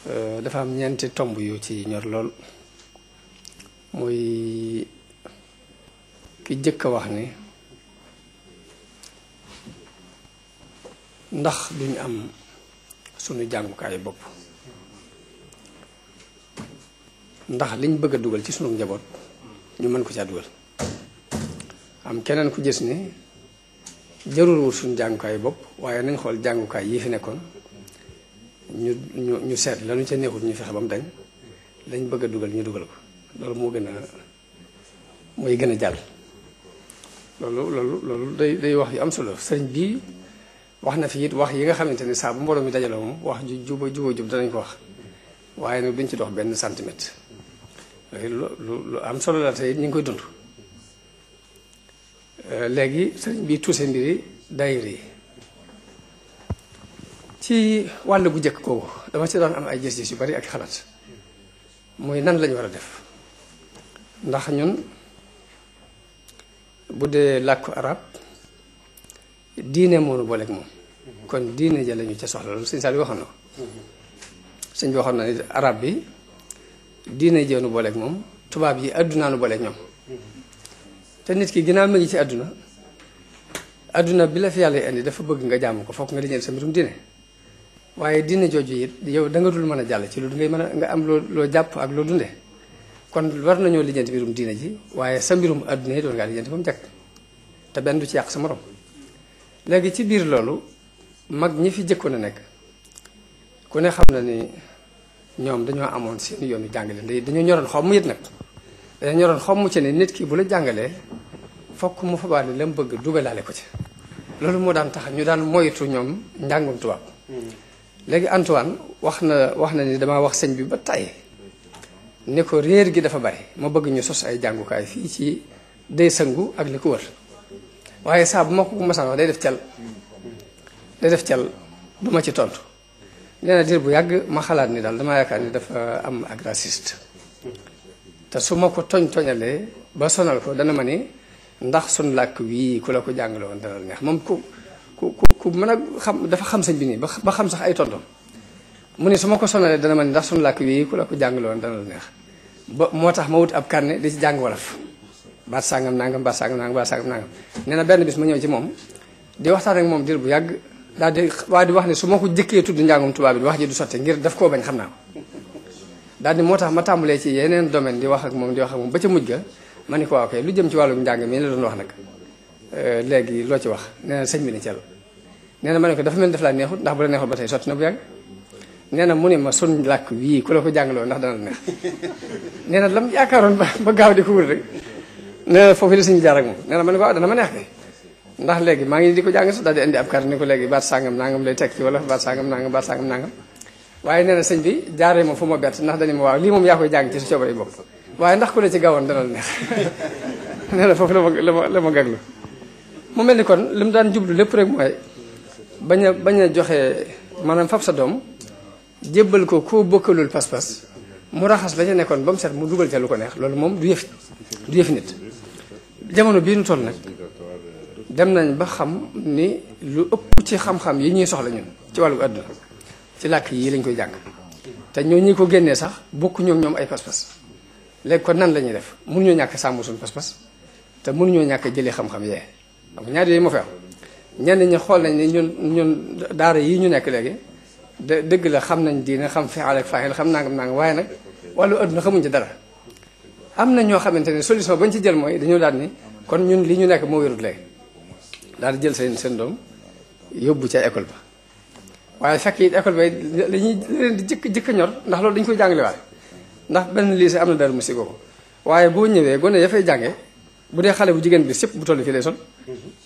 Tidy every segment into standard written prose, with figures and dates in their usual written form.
dafa am ñeenti tomb yu ci ñor lool muy ki jëkk a wax ni ndax duñ am sunu jàngukaayu bopp ndax liñ bëgg a dugal ci sunu njaboot ñu mën ko caa dugal. am keneen ku gis ni jarul wut suñu jàngukaayu bopp waaye nañ xool jàngukaay yi fi nekkoon ñu seet lañu ca neexut ñu fexe ba mu dañ lañ bëgg a dugal ñu dugal ko loolu mooy gën a jàll. loolu day wax yu am solo sëriñ bii wax na fi it wax yi nga xamante ni saa bu mbooloo mi dajaloo moom wax ju jub danañ ko wax waaye nag duñ ci dox benn centimètre lu am solo la te it ñu ngi koy dund. léegi sëriñ bi tuuse mbiri daayira yi ci wàll gu njëkk kooku dama ci doon am ay gis-gis yu bari ak xalaat mooy nan lañu war a def ndax ñun bu dee làkku arab diine moonu booleeg moom kon diine ja lañu ca soxla loolu sëñ Sall waxoon na ko sëñ bi waxoon na ni arab bi diine jeenu booleeg moom tubaab yi àddunaanu booleeg ñoom te nit ki ginnaaw ma ngi ci àdduna bi la fi yàlla indi dafa bëgg nga jàmm ko fokk nga lijjanti sa mbirum diine waaye diine jooju it yow da nga dul mën a jàll ci lu ngay mën a nga am loo jàpp ak loo dunde kon war nañoo lijjanti mbirum diine ji waaye sa mbirum àdduna yi doon ngaa lijjanti ba mu jàkk te benn du ci yàq sa morom. léegi ci biir loolu mag ñi fi jëkkoon a nekk ku ne xam na ni ñoom dañoo amoon seen yoonu jàngale dañoo ñoroon xomm it nag dañoo ñoroon xomm ci ne nit ki bu la jàngalee fokk mu fabaale la mu bëgg dugalaale ko ci loolu moo daan tax ñu daan moytu ñoom njàngum tubaab. léegi Antoine wax na ni damaa wax sëñ bi ba tàyyi ne ko réer gi dafa bari ma bëgg ñu sos ay jàngukaay fii ci day sëngu ak li ko wër waaye saa bu ma ko masaan wax day def cal du ma ci tontu nee na diir bu yàgg ma xalaat ni daal damaa yaakaar ni dafa am ak raciste te su ma ko toñalee ba sonal ko dana ma ni ndax sun làkk wii ku la ko jàngale woon dana la neex moom ku mën a xam dafa xam sëñ bi nii ba xam sax ay tontom mu ne su ma ko sonalee dana ma ni ndax sun làkk wii ku la ko jàngale woon dana la neex ba moo tax ma wut ab carnet di ci jàng wolof baat sàngam nangam baat sàngam nangam baat sàngam nangam nee na benn bis ma ñëw ci moom di waxtaan ak moom diir bu yàgg daal di wax ne su ma ko jëkkee tudd njàngum tubaab bi wax ji du sotte ngir daf koo bañ xam naa ko daal di moo tax ma tàmbalee ci yeneen domaine di wax ak moom ba ca mujj ga ma ni ko waaw kay lu jëm ci wàllum njàng mi la doon wax nag léegi loo ci wax nee na sëñ bi ni cel nee na ma ne ko dafa mel daf laa neexut ndax bu la neexut ba tey sotti na bu yàgg nee na mu ne ma sun làkk wii ku la ko jàngaloo ndax dana la neex nee na lam yaakaaroon ba gaaw di ko wut rek nee na foofu la sëñ bi jaar ak moom nee na ma ne ko waaw dana ma neex kay ndax léegi maa ngi di ko jàng sax daal di indi ab carte ni ko léegi baat sàngam nangam lay teg ci wala baat sàngam nangam baat sàngam nangam waaye nee na sëñ bi jaaree ma fu ma bett ndax dañu ma waaw lii moom yaa koy jàng ci sa coobare bopp waaye ndax ku la ci gaawoon dana la neex nee na foofu la ma gaglu mu mel ni kon li mu daan jublu lépp rek mooy bañ a joxe maanaam fab sa doom jébbal ko koo bokkalul pas-pas mu raxas la ca nekkoon ba mu set mu dugal ca lu ko neex loolu moom du yëfi nit. jamono bii nu toll nag dem nañ ba xam ni lu ëpp ci xam-xam yi ñuy soxla ñun ci wàllu àdduna ci làkk yii lañ koy jàng te ñoo ñi ko génnee sax bokkuñoo ñoom ay pas-pas léegi kon nan la ñuy def mënuñoo ñàkk sàmm suñu pas-pas te mënuñoo ñàkk jëlee xam-xam yee xam ñaar yooyu moo fi am ñenn ñi xool nañ ni ñun daara yi ñu nekk léegi dëgg la xam nañ diine xam fi'al ak faa'il xam nangam waaye nag wàllu àdduna xamuñ ci dara am na ñoo xamante ne solution bañ ci jël mooy dañoo daal ni kon ñun li ñu nekk moo wérut léegi daal di jël seen doom yóbbu ca école ba waaye fekk it école ba lañuy leen di jëkk ñor ndax loolu dañu koy jàngale waale ndax benn lycée am na dara mu sigoo ko waaye boo ñëwee gone ya fay jànge bu dee xale bu jigéen bi sëpp bu toll fii lay sol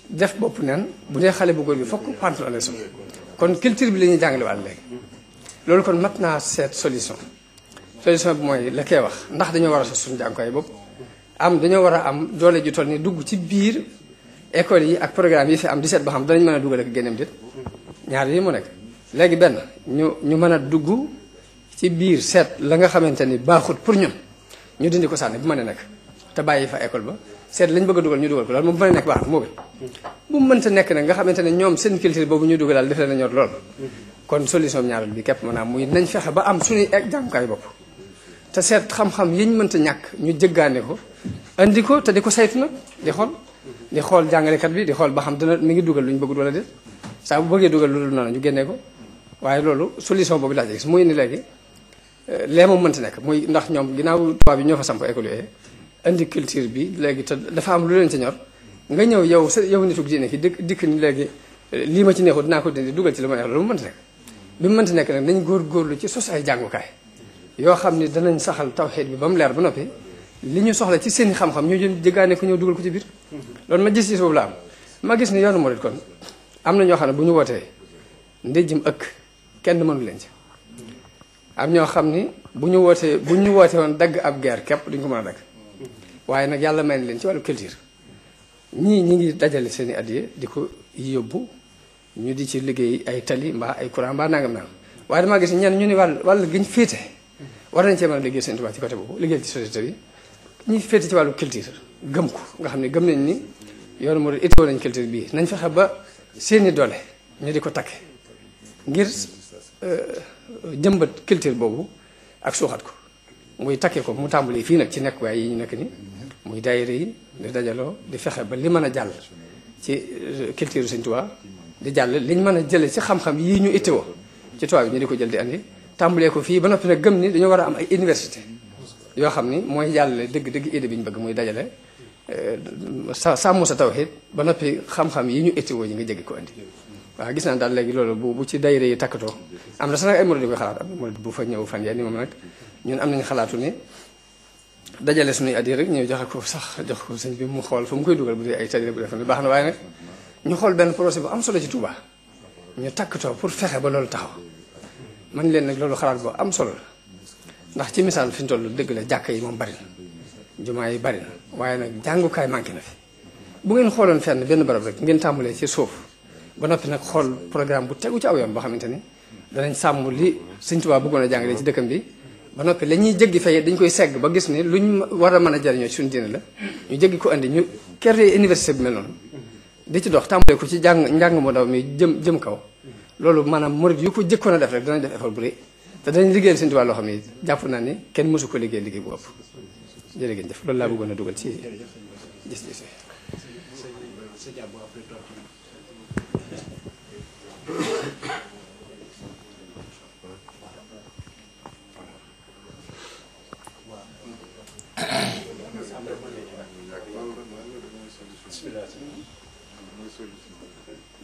def bopp neen bu dee xale bu góor bi fokk pantalon lay sol kon culture bi la ñuy jàngale waale léegi loolu kon mat naa seet solution bi mooy la koy wax ndax dañoo war a sos suñu jàngukaay bopp dañoo war a am doole ju toll ni dugg ci biir école yi ak programme yi fi am di seet ba xam danañ mën a dugal ak génneem dit ñaar yi mu nekk léegi benn ñu mën a dugg ci biir seet la nga xamante ni baaxut pour ñun ñu dindi ko sànni bu mën a nekk te bàyyi fa école ba seet lañ bëgg a dugal ñu dugal ko loolu moom bu mën a nekk baax na moo gën bu mu mënta nekk nag nga xamante ne ñoom seen culture boobu ñu dugal daal def leen a ñor lool kon solution bi ñaareel bi képp maanaam muy nañ fexe ba am suñuy jàngukaay bopp te seet xam-xam yiñ mënta ñàkk ñu jëggaane ko andi ko te di ko saytu nag di xool jàngalekat bi di xool ba xam dina mi ngi dugal lu ñu bëggul wala déet saa bu bëggee dugal loolu noonu ñu génnee ko waaye loolu solution boobu laa gis muy ni léegi lee moom mënta nekk muy ndax ñoom ginnaaw tubaab yi ñoo fa samp école yooyu indi culture bi léegi te dafa am lu leen ci ñor nga ñëw yow nituk diine ki dikk ni léegi lii ma ci neexul dinaa ko dindi dugal ci lu ma neex loolu mu mënta nekk bi mu mënta nekk nag nañ góorgóorlu ci sos ay jàngukaay yoo xam ni danañ saxal tawxiid bi ba mu leer ba noppi li ñu soxla ci seen i xam-xam ñu jëm jëggaane ko ñëw dugal ko ci biir loolu ma gis boobu la am ma gis ni yoonu murid kon am na ñoo xam ne bu ñu wootee ndéjjum ëkk kenn mënu leen ci am ñoo xam ni bu ñu wootee woon dagg ab guerre képp duñ ko mën a dagg waaye nag yàlla may na leen ci wàllu culture ñii ñi ngi dajale seen i addiye di ko yóbbu ñu di ci liggéey ay tali mbaa ay courant mbaa nangam nangam waaye damaa gis ñenn ñu ni wàll gi ñu féete war nañ cee mën a liggéey seen tubaab ci côté boobu liggéey ci société bi ñi féete ci wàllu culture gëm ko nga xam ne gëm nañ ni yoonu moo itoo nañ culture bii nañ fexe ba seeni doole ñu di ko takke ngir jëmbat culture boobu ak suuxat ko muy takke ko mu tàmbali fii nag ci nekk waaye yi ñu nekk ni muy daayira yi di dajaloo di fexe ba li mën a jàll ci culture Sëñ Tuubaa di jàll liñ mën a jële ci xam-xam yii ñu itteewoo ci tubaab yi ñu di ko jël di andi tàmbalee ko fii ba noppi nag gëm ni dañoo war a am ay université yoo xam ni mooy jàllale dëgg-dëgg idée bi ñu bëgg muy dajale sàmm sa tawhid ba noppi xam-xam yi ñu itteewoo yi nga jéggi ko andi waaw gis naa daal léegi loolu bu ci daayira yi takkatoo am na sax nag ay murid yu koy xalaat am na murid bu fa ñëw fan yee ni moom nag ñun am nañu xalaatu ni dajale suñuy addiya rek ñëw joxe ko sax jox ko sëñ bi mu xool fa mu koy dugal bu dee ay tali bu defe ne baax na waaye nag ñu xool benn projet bu am solo ci Touba ñu takkatoo pour fexe ba loolu taxaw man leen nag loolu xalaat boo am solo la ndax ci misaal fi ñu toll dëgg la jàkka yi moom bari na jumaa yi bari na waaye nag jàngukaay manqué na fi bu ngeen xooloon fenn benn barab rek ngeen tàmbalee ci suuf ba noppi nag xool programme bu tegu ci aw yoon boo xamante ni danañ sàmm li Sëñ Tuubaa bëggoon a jàngale ci dëkkam bi ba noppi la ñuy jéggi fay dañ koy segg ba gis ni luñ war a mën a jariñoo ci suñu diine la ñu jéggi ko andi ñu créer université bi mel noonu di ci dox tàmbalee ko ci njàng mu ndaw mi jëm kaw loolu maanaam murid yu ko jëkkoon a def rek danañ def effort bu rëy te danañ liggéeyal Sëñ Tuubaa loo xam ne jàpp naa ni kenn mësu ko liggéey bu ëpp jërë ngeen jëf loolu laa bëggoon a dugal ci gis-gis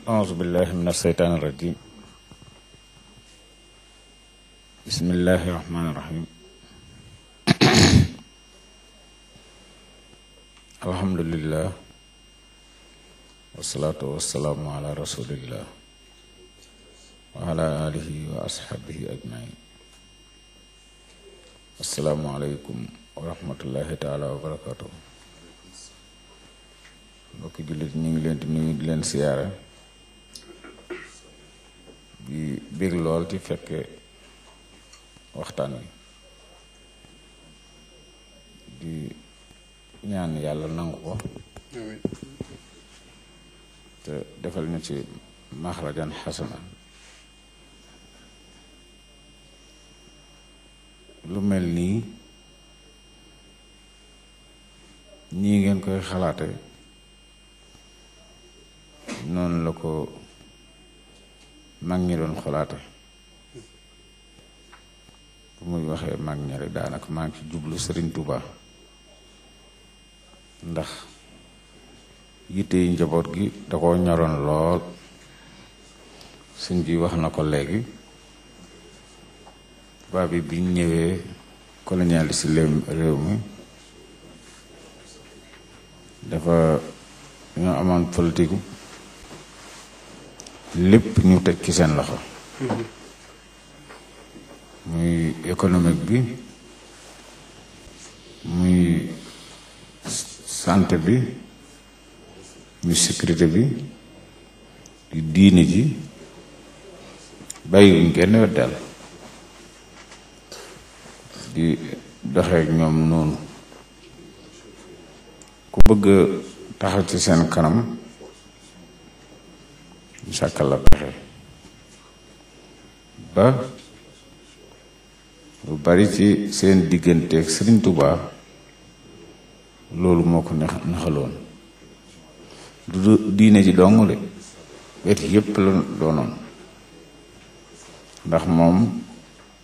أعوذ بالله من الشيطان الرجيم بسم الله الرحمن الرحيم الحمد لله والصلاة والسلام على رسول الله وعلى آله وأصحابه أجمعين السلام عليكم ورحمة الله تعالى وبركاته mbokki jullit ñu ngi leen di nuyu di leen siyaare di bég lool ci fekke waxtaan wi di ñaan yàlla nangu ko te defal ñu ci maxrajan xasana lu mel nii ñii ngeen koy xalaate noonu la ko mag ñi doon xalaate bu muy waxee mag ñi rek daanaka maa ngi ci jublu Sëriñ Tuuba ndax yitte yi njaboot gi da ko ñoroon lool sëñ bi wax na ko léegi tubaab bi biñ ñëwee colonialiste réew mi dafa ñoo amoon politique lépp ñu teg ci seen loxo muy économique bi muy santé bi muy sécurité bi di diine ji bàyyiwuñ kenn weddal di doxeek ñoom noonu ku bëgg taxaw ci seen kanam ñu sàkkal la pexe ba lu bari ci seen digganteeg Sëriñ Tuubaa loolu moo ko naxaloon du diine ji dong de wet yépp la doonoon ndax moom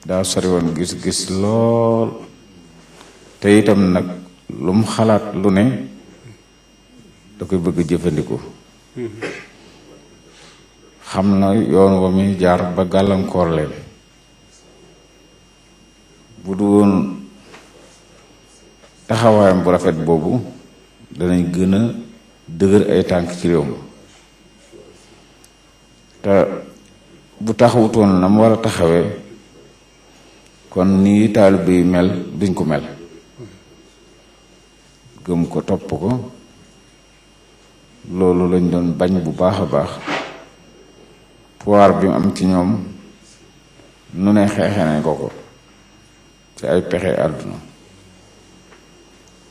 daa sori woon gis-gis lool te itam nag lu mu xalaat lu ne da koy bëgg jëfandikoo xam na yoon wa muy jaar ba gàllankoor leen bu du woon taxawaayam bu rafet boobu danañ gën a dëgër ay tànk ci réew mi te bu taxawutoon na mu war a taxawee kon nii taalibe yi mel duñ ko mel gëm ko topp ko loolu lañ doon bañ bu baax a baax pouvoir bi am ci ñoom nu ne xeexe nañ ko ci ay pexe àdduna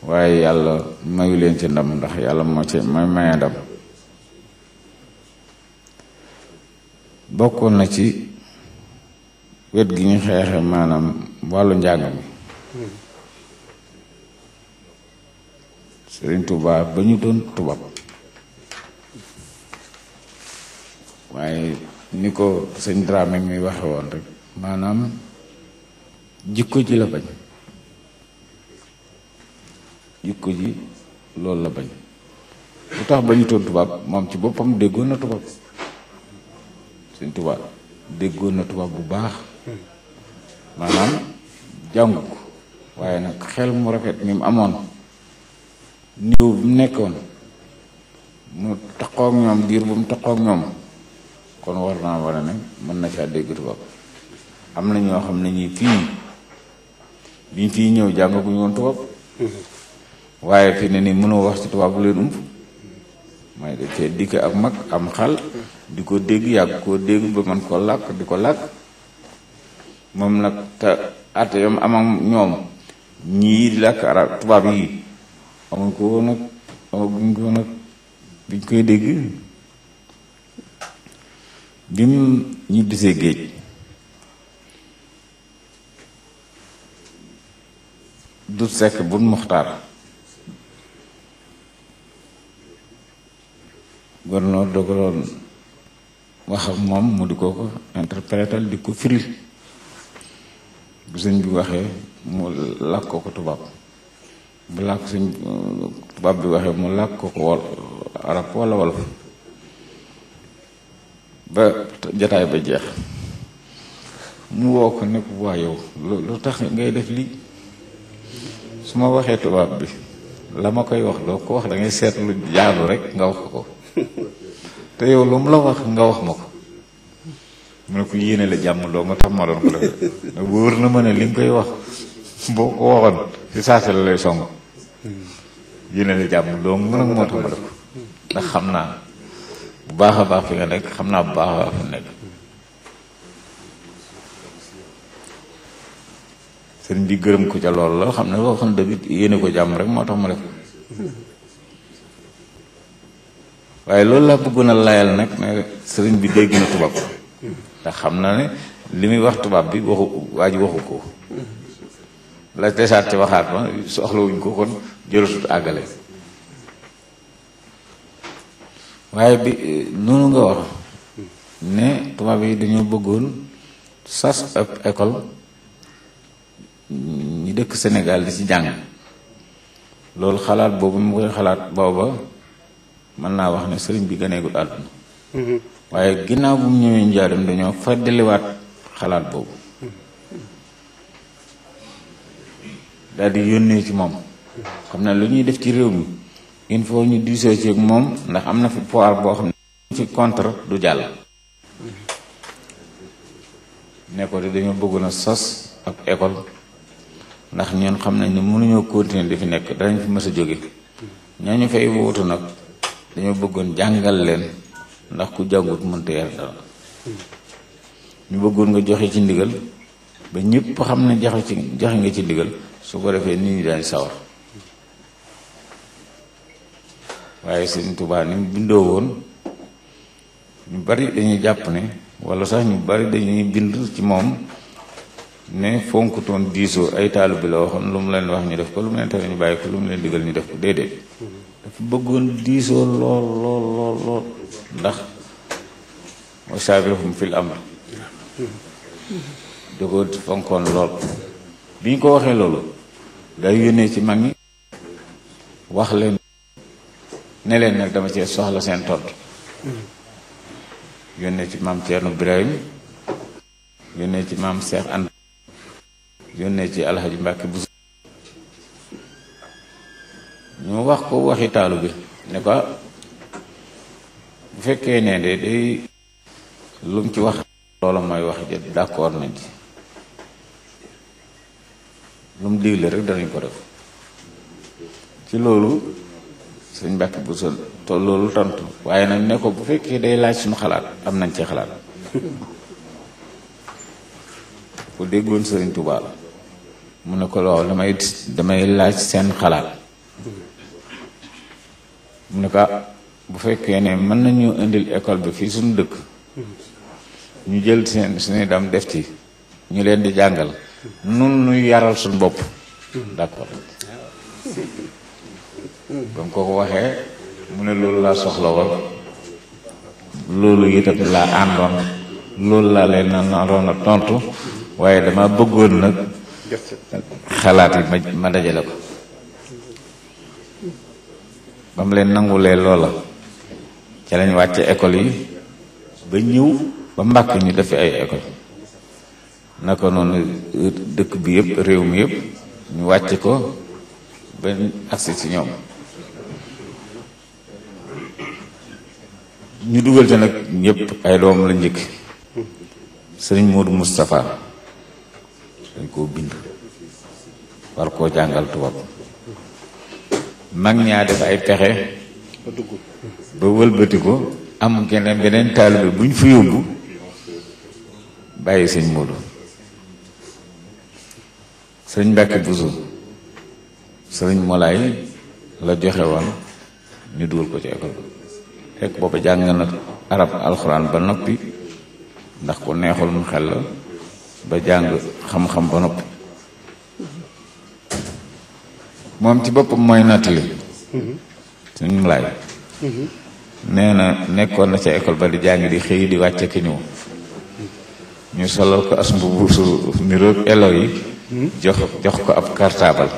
waaye yàlla mayu leen ci ndam ndax yàlla moo ci may maye ndam bokkoon na ci wet gi ñu xeexe maanaam wàllu njàng mi Sëriñ Tuubaa ba ñu doon tubaab waaye ni ko sëñ Dramé mi waxe woon rek maanaam jikko ji la bañ jikko ji loolu la bañ lu tax ba ñu doon tubaab moom ci boppam déggoon na tubaab Sëriñ Tuubaa déggoon na tubaab bu baax maanaam jàngu ko waaye nag xel mu rafet mi mu amoon niveau bi mu nekkoon mu taxaw ak ñoom diir bu mu taxaw ak ñoom kon war naa war a ne mën na caa dégg tubaab am na ñoo xam ne ñi fii biñ fii ñëw jàngaguñu woon tubaab waaye fi ne ni mënoo wax ci tubaab bu leen ump may de cee dikk ak mag am xal di ko dégg yàgg koo dégg ba man ko làkk di ko làkk moom nag te ate yam am ak ñoom ñii di làkk arab tubaab yi amuñ ko woon ak amaguñ ko woon ak biñ koy dégg bi mu ñibbisee géej du sekk bun muxtaar gouverneur dogaloon wax ak moom mu di ko ko interprétal di ko firil bu sëñ bi waxee mu làkk ko tubaab bu làkk sëñ tubaab bi waxee mu làkk ko wol arab walla wolof ba jataay ba jeex mu woo ko ne ko waa yow lu tax ngay def lii su ma waxee tubaab bi la ma koy wax doo ko wax da ngay seet lu jaadu rek nga wax ko te yow lu mu la wax nga wax ma ko mu ne ko yéene la jàmm doo nga tax ma doon ko def wóor na ma ne li nga koy wax boo ko waxoon ci saase la lay song yéene la jàmm doo nga nag moo tax ma def ko ndax xam naa bu baax a baax fi nga nekk xam naa bu baax a baax fi nekk sëriñ bi gërëm ko ca lool la xam ne boo xam dëgg yéene ko jàmm rek moo tax ma def ko waaye loolu laa bëggoon a layal nag ne sëriñ bi dégg na tubaab ndax xam na ne li muy wax tubaab bi waxu waa ji waxu ko la desaat ci waxaat ma soxlawuñ ko kon jërëtut àggale waaye bi noonu nga wax ne tubaab yi dañoo bëggoon sas ab école ñi dëkk Sénégal di ci jàng loolu xalaat boobu mu koy xalaat booba mën naa wax ne sëriñ bi ganeegul àdduna waaye ginnaaw bu mu ñëwee njaaram dañoo feddaliwaat xalaat boobu daal di yónnee ci moom xam ne lu ñuy def ci réew mi il faut ñu diisoo ci ak moom ndax am na fi pouvoir boo xam ne ci contre du jàll ne ko de dañoo bëggoon a sos ab école ndax ñun xam nañ ne mënuñoo continuer di fi nekk danañ fi mës a jóge ñooñu fay wuutu nag dañoo bëggoon jàngal leen ndax ku jàngut mënta yar dara ñu bëggoon nga joxe ci ndigal ba ñëpp xam ne joxe nga ci ndigal su ko defee nit ñi daañ sawar waaye Sëriñ Tuubaa ni mu bindoo woon ñu bari dañuy jàpp ne wala sax ñu bari dañuy bind ci moom ne fonkutoon diisoo ay taalu bi la waxoon lu mu leen wax ñu def ko lu mu leen tere ñu bàyyi ko lu mu leen digal ñu def ko déedéet dafa bëggoon diisoo lool ndax wa shaawirhum fil amr da ko fonkoon lool bi ñu ko waxee loolu day yónnee ci mag ñi wax leen ne leen nag dama cee soxla seen tontu yónnee ci maam Thierno Birahim yónnee ci maam Cheikh Anta yónnee ci Alhaji Mbàkke Buso ñu wax ko waxi taalu bi ne ko bu fekkee ne de day lu mu ci wax loola mooy wax ja d'accord nañ ci lu mu digle rek danañ ko def ci loolu sëñ Mbàkke Buso loolu tontu waaye nag ne ko bu fekkee day laaj suñu xalaat am nañ ci xalaat ku déggoon Sëriñ Tuubaa la mu ne ko lool damay laaj seen xalaat mu ne ko bu fekkee ne mën nañu indil école bi fii suñu dëkk ñu jël suñuy dam def ci ñu leen di jàngal nun nuy yaral suñu bopp d'accord ba mu ko waxee mu ne loolu laa soxla woon loolu itam laa àndoon loolu laa leen naroon a tontu waaye dama bëggoon nag xalaat yi ma dajale ko ba mu leen nangulee loola ca lañ wàcce école yi ba ñëw ba Mbàkke ñu def ay école naka noonu dëkk bi yëpp réew mi yëpp ñu wàcce ko ba agsi ci ñoom ñu dugal ca nag ñëpp ay doom la njëkk sëriñ Modou Moustapha dañ koo bind war koo jàngal tubaab mag ñaa def ay pexe ba wëlbati ko am keneen beneen taalibe bu ñu fi yóbbu bàyyi sëñ Modou sëriñ Mbàkke Buso sëriñ Molaay la joxe woon ñu dugal ko ci école fekk booba jàng na arab alxuraan ba noppi ndax ku neexul mu xel la ba jàng xam-xam ba noppi moom ci boppam mooy nattali sëriñ Molaay nee na nekkoon na ca école ba di jàng di xëy di wàcce ki ñëw ñu solal ko as mbubu su niroog elo yi jox ko ab cartable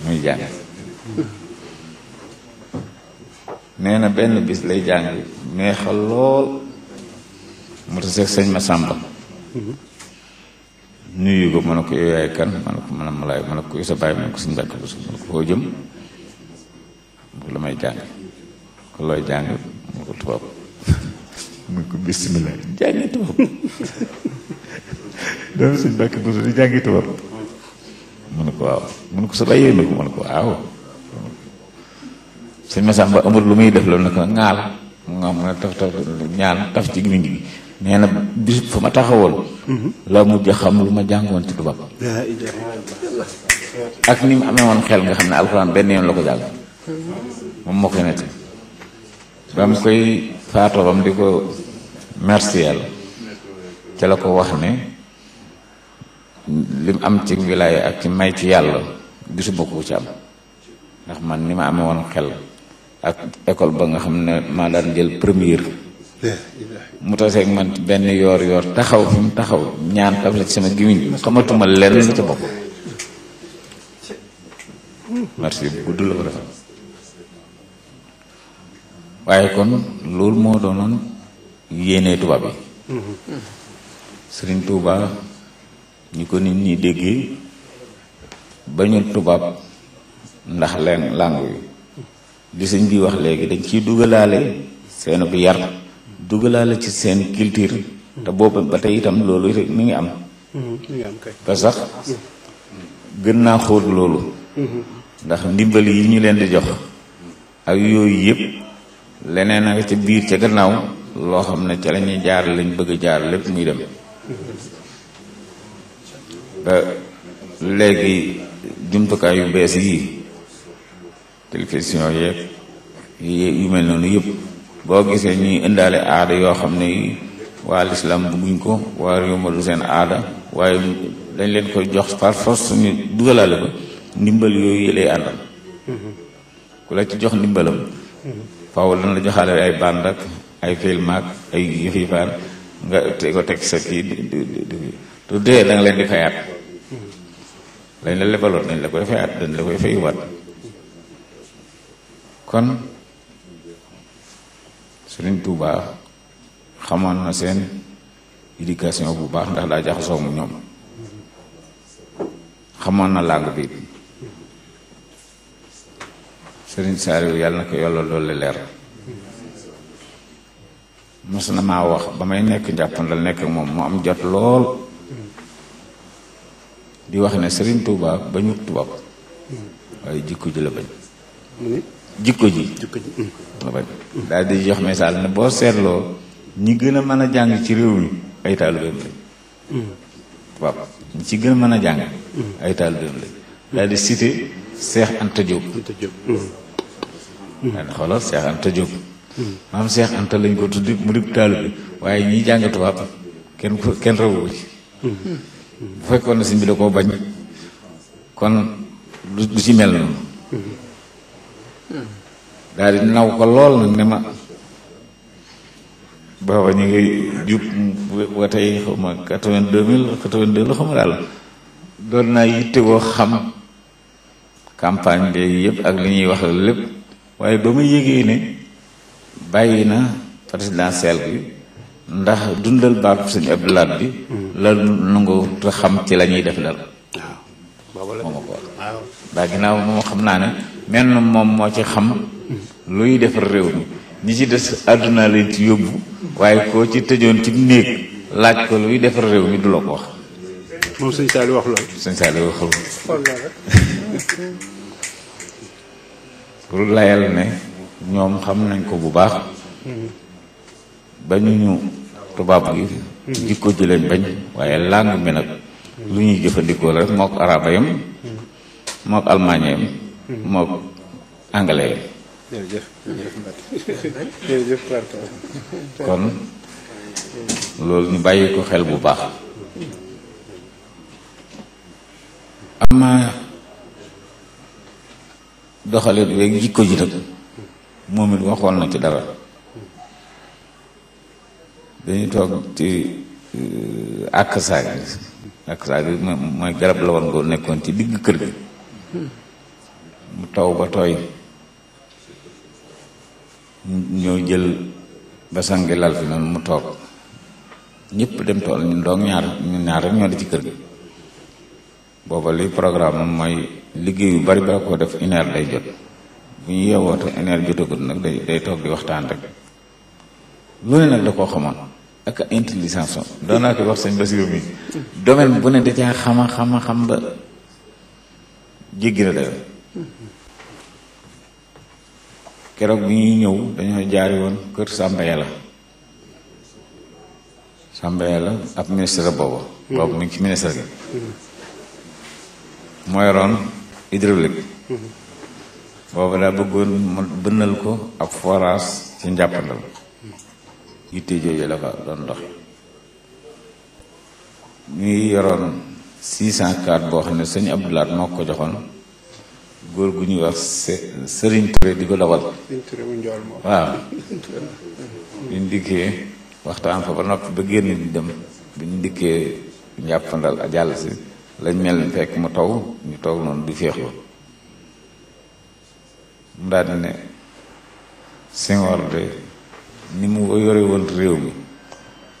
muy jàng nee na benn bis lay jàng neexal lool mu taseeg sëñ Masamba nuyu ko ma ne ko yow yaay kan ma ne ko man a Molaay ma ne ko sa bàyyi ma ne ko sëñ Mbàkke Buso ma ne ko foo jëm mu la may jàng ko looy jàng mu ko tubaab mu ko bismillah jàngi tubaab dama sëñ Mbàkke Buso di jàngi tubaab mu ne ko waaw mu ne ko sa bàyyee na ko mu ne ko waaw sëñ Masamba amul lu muy def loolu ne ko ŋaal nga mun a taf ñaan taf ci gimiñ gi nee na bis fa ma taxawoon la mujj xam lu ma jàngoon ci tubaab ak ni mu amee woon xel nga xam ne alxuraan benn yoon la ko jàng moom moo koy nett ba mu koy faatoo bam di ko merci yàlla ca la ko wax ne lim am ci wilaaya ak ci may ci yàlla gisuma ko ci am ndax man ni ma amee woon xel ak école ba nga xam ne maa daan jël première mu taseeg man benn yoor taxaw fi mu taxaw ñaan taf la ci sama gimiñ xamatuma lenn lu ca bokk merci bu gudd la ko defal waaye kon loolu moo doonoon yéenee tubaab yi Sëriñ Tuubaa ñi ko nit ñi déggee bañu tubaab ndax leen làngu yi li sëñ bi wax léegi dañ ciy dugalaale seen bu yar dugalaale ci seen culture te boobu ba tey itam loolu mi ngi am ba sax gën naa xóot loolu ndax ndimbal yi ñu leen di jox ak yooyu yëpp leneen a nga ca biir ca gannaaw loo xam ne ca la ñuy jaar lañ bëgg a jaar lépp muy dem ba léegi jumtukaay yu bees yi télévision yeeg yu mel noonu yëpp boo gisee ñuy indaale aada yoo xam ne waa lislaam bëgguñ ko waa réew ma du seen aada waaye dañ leen koy jox par force ñu dugalaale ko ndimbal yooyu lay àndal ku la ci jox ndimbalam faaw dana la joxaale ay bànd ak ay film ak ay yëfifaan nga te ko teg sa kii du dee da nga leen di fayaat lañ la lebaloon dañ la koy fayaat dañ la koy fayuwaat kon Sëriñ Tuubaa xamoon na seen éducation bu baax ndax daa jaxasoo mu ñoom xamoon na langue bi Sëriñ Saaliw yàlla na ko yàlla loolu leer mos na maa wax ba may nekk njàppandal nekk ak moom mu am jot lool di wax ne Sëriñ Tuubaa bañu tubaab waaye jikko ji la bañ jikko ji la bañ daal di jox misaal ne boo seetloo ñi gën a mën a jàng ci réew mi ay taalibeem lañ tubaab ñi ci gën a mën a jàng ay taalibeem lañ daal di cité Cheikh Anta Diop daal di xoolal Cheikh Anta Diop maam Cheikh Anta lañ ko tuddi mu di taalibe waaye ñiy jàng tubaab kenn rawu ci bu fekkoon na sëñ bi da koo bañ kon du ci mel noonu daal di naw ko lool nag ne ma booba ñu ngi jub ba tey xaw ma 82 la xaw ma daal doon naa yittewoo xam campagne bi yëpp ak li ñuy wax lépp waaye ba ma yégee ne bàyyi na présidentielle bi ndax dundal baatu sëñ Abdou Lahad bi la nangu te xam ci la ñuy def dal moo ma ko wax daa ginnaaw moom xam naa ne mel na moom moo ci xam luy defar réew mi ñi ci des àdduna leen ci yóbbu waaye koo ci tëjoon ci néeg laaj ko luy defar réew mi du la ko wax moom sëñ Saliou wax loolu sëñ Saliou wax loolu pour layal ne ñoom xam nañ ko bu baax bañuñu tubaab gi jikko ji leen bañ waaye langue bi nag lu ñuy jëfandikoo la rek mook araba yam mook almaañe yam mook anglais jërëjëf kon loolu ñu bàyyi ko xel bu baax ama doxalit weeg jikko ji nag moom it waxoon na ci dara dañuy toog ci ak saag mooy garab la woon nga nekkoon ci digg kër gi mu taw ba tooy ñoo jël basang gi lal fi noonu mu toog ñëpp dem tool ñun doog ñaar rek ñoo di ci kër gi booba li programme am mooy liggéey yu bari ba ko def 1 heure day jot bu ñu yeewoote 1 heure jotagut nag day toog di waxtaan rek lu ne nag da koo xamoon ak intelligence doon naa koy wax sëñ Basiru mi domaine bu ne da caa xam ba jéggi na dayo keroog bi ñuy ñëw dañoo jaari woon kër Samba Yàlla ab ministre boobu mu ngi ci ministre gi mooy roon hydraulique boobu daa bëggoon mu bënnal ko ab forage ci njàppandal yitte jooju la fa doon dox ñuy yoroon 604 boo xam ne sëñ Abdou Lahad moo ko joxoon góor gu ñuy wax Sëriñ Touré di ko dawal waaw biñ dikkee waxtaan fa ba noppi ba génn di dem biñ dikkee njàppandal a jàll si lañ mel ni fekk mu taw ñu toog noonu di féexlu mu daal di ne Senghor de ni mu yore woon réew mi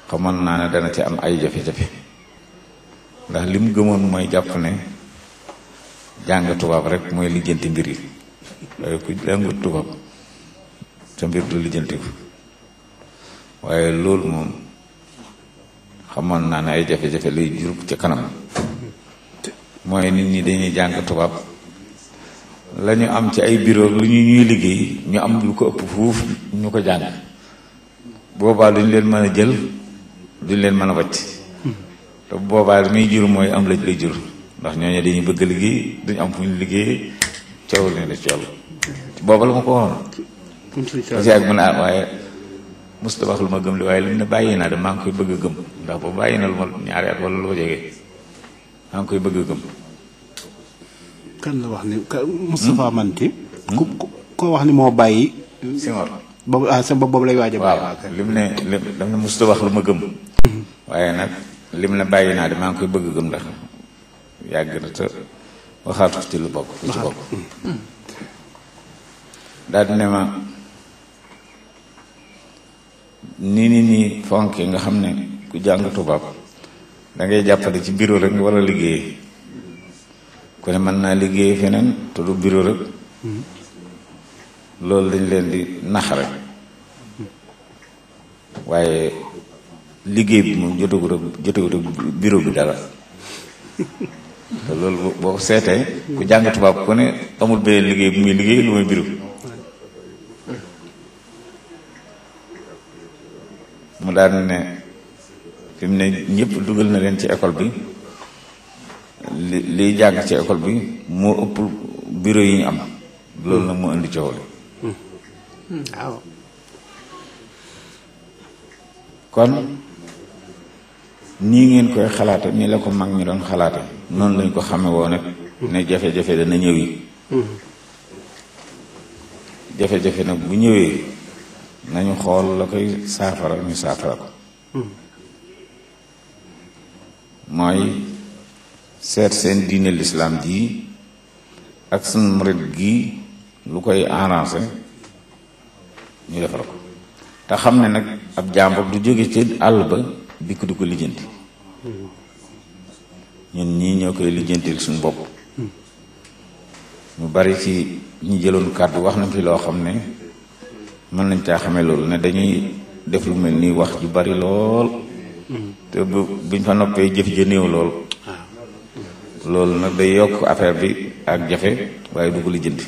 xamoon naa ne dana ci am ay jafe-jafe ndax li mu gëmoon mooy jàpp ne jàng tubaab rek mooy lijjanti mbir yi waaye ku jàngut tubaab sa mbir du lijjanti ko waaye loolu moom xamoon naa ne ay jafe-jafe lay jur ci kanam mooy nit ñi dañuy jàng tubaab la ñu am ci ay bureau lu ñuy liggéey ñu am lu ko ëpp fuuf ñu ko jàng boobaa duñ leen mën a jël duñ leen mën a wàcc te boobaa li muy jur mooy am lëj lay jur ndax ñooñu dañuy bëgg liggéey duñ am fu ñu liggéey coow ne la coow booba la ma ko waxoon si ak mën a waaye musta wax lu ma gëm li waaye lim ne bàyyi naa de maa ngi koy bëgg a gëm ndax boobu bàyyi na lu ma ñaari at wala lu ko jege maa ngi koy bëgg a gëm. kan la wax ni Moustapha Manti. ko wax ni moo bàyyi. Senghor. boobu sa bopp boobu lay waaj a bàyyi. waaw lim ne daf ne musta wax lu ma gëm. waaye nag lim ne bàyyi naa de maa ngi koy bëgg a gëm ndax yàgg na te waxaatu ci lu bokk lu ci bokk. daal di ne ma nii fonke nga xam ne ku jàng tubaab da ngay jàppale ci bureau rek nga war a liggéey ku ne mën naa liggéey feneen te du bureau rek loolu dañ leen di nax rek waaye liggéey bi moom jotagut ak bureau bi dara te loolu boo seetee ku jàng tubaab ku ne amul beneen liggéey bu muy liggéey lu muy bureau mu daal ne fi mu ne ñëpp dugal na leen ci école bi liy jàng ci école bi moo ëpp bureau yi ñu am loolu nag moo indi coow li waaw. kon nii ngeen koy xalaate nii la ko mag ñi doon xalaate noonu lañ ko xame woo nag ne jafe-jafe dana ñëw yi jafe-jafe nag bu ñëwee nañu xool la koy saafara ñu saafara ko mooy seet seen diine lislaam ji ak seen murit gi lu koy arrangé ñu defar ko te xam ne nag ab jàmbur du jóge ci àll ba dikk du ko lijjanti ñun ñii ñoo koy lijjantil suñu bopp ñu bari ci ñi jëloon kàddu wax na fi loo xam ne mën nañ caa xamee loolu ne dañuy def lu mel nii wax ju bari lool te buñ fa noppee jëf ja néew lool loolu nag day yokk affaire bi ak jafe waaye du ko lijjanti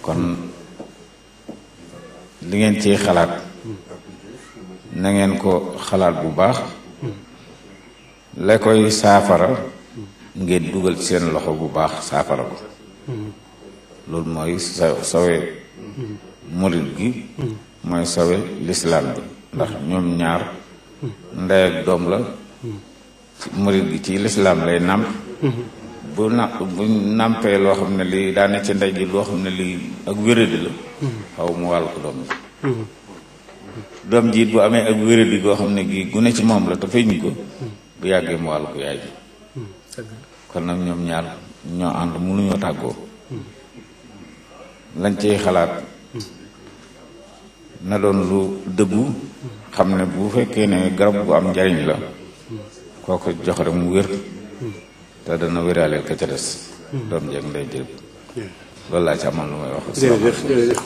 kon li ngeen ciy xalaat na ngeen ko xalaat bu baax la koy saafara ngeen dugal ci seen loxo bu baax saafara ko loolu mooy sawe murit gi mooy sawe lislaam bi ndax ñoom ñaar ndey ak doom la murit gi ci lislaam lay nàmp bu nàmpee loo xam ne lii daane ci ndey ji loo xam ne lii ak wéradi la xaw mu wàll ko doom ji doom ji bu amee ak wéradi goo xam ne gi gu ne ci moom la te feeñu ko bu yàggee mu wàll ko yaay ji kon nag ñoom ñaar ñoo ànd mënuñoo tàggoo lañ ciy xalaat na doon lu dëggu xam ne bu fekkee ne garab gu am njariñ la kooko jox rek mu wér te dana wéraaleel ka ca des doom jeeg ndey jël loolu laa ci amoon lu may wax. jërëjëf jërëjëf.